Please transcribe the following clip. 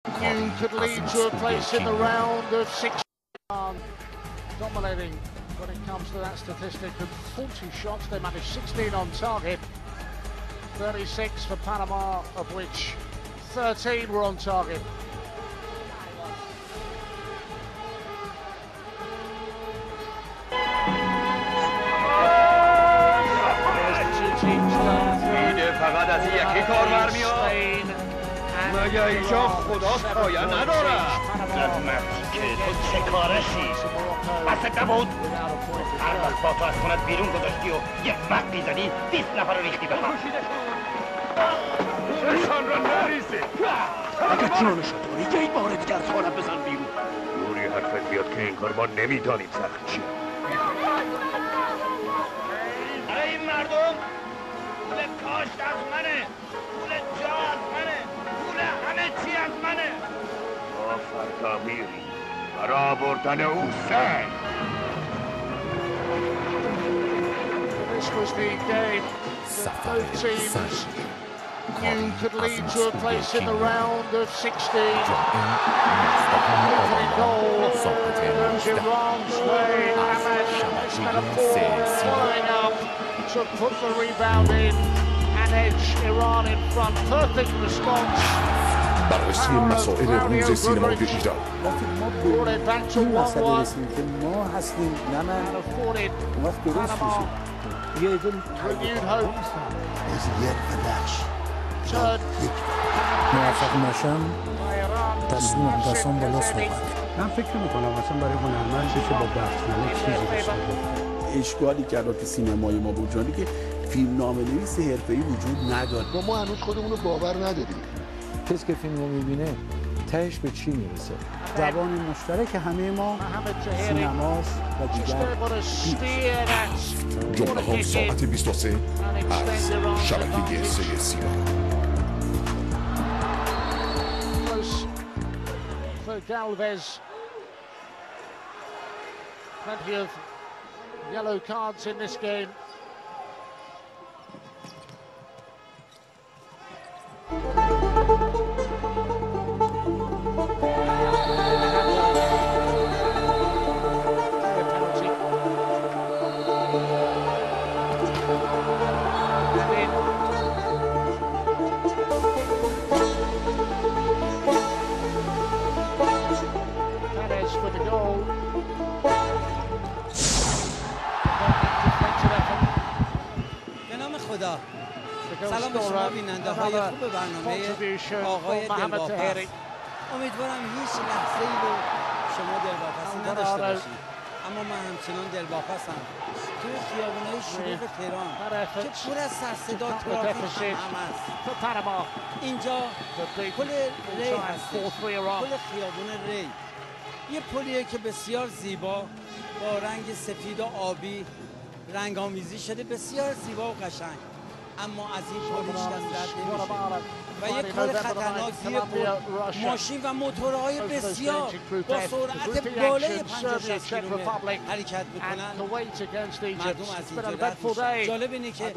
You could lead to a place in the round of 16. Dominating when it comes to that statistic of 40 shots. They managed 16 on target. 36 for Panama, of which 13 were on target. مگه اینجا خدا پایه نداره؟ مرتی که تو چه کارشی؟ بست نبود؟ هر وقت با تو از خونت بیرون گذاشتی و یه وقتی زدی 20 نفر رو ریختی به هم. چشان را نریزی! اگه جانشو داری یه بار دیگر از خونت بزن بیرون. نوری حرفت بیاد که این کار ما نمیدانیم سخت چیه. اره این مردم پول کاشت از منه، پول جا از منه، پول همه چی از منه. ما فردا میری برای آوردن او سنگ. This was the game that both teams knew could lead to a place in the round of 16. Opening goal goes Iran's way. Ahmed Esmelapour following up to put the rebound in and edge Iran in front. Perfect response. بررسی مسائل روز سینمای ایران. Brought it back to 1-1. ما هستیم نه من وقت درست میشه Renewed hope. موفق نشم تصمیم دستان بالا صحبت. من فکر میکنم اصلا برای هنرمندی که با بخشنامه چیزی داشته باشه اشکالی کرد که سینمای ما بوجانی که فیلمنامه‌نویس حرفه‌ای وجود نداره. ما هنوز خودمون رو باور نداریم. کسی که فیلم رو میبینه تهش به چی میرسه؟ زبان مشترک همه ما سینماست و دیگر جمله ها ساعت 23 از شبکه 3 سیما. For Galvez, plenty of yellow cards in this game. With the goal. به نام خدا سلام به شما بیننده های خوب برنامه آقای دلواپس. امیدوارم هیچ لحظه ای رو شما دلواپسی نداشته باشید، اما من همچنان دلواپسم. توی خیابون‌های شلوغ تهران که پر از سرصدا ترافیک هم هست. اینجا پل ری هست، پل خیابون ری. یه پلیه که بسیار زیبا با رنگ سفید و آبی رنگ آمیزی شده، بسیار زیبا و قشنگ، اما از این پل هیچ کس رد نمیشه و یه کار خطرناک زیر پل ماشین و موتورهای بسیار با سرعت بالای 50-60 کیلومتر حرکت میکنن. مردم از اینجا رد میشن. جالب اینه که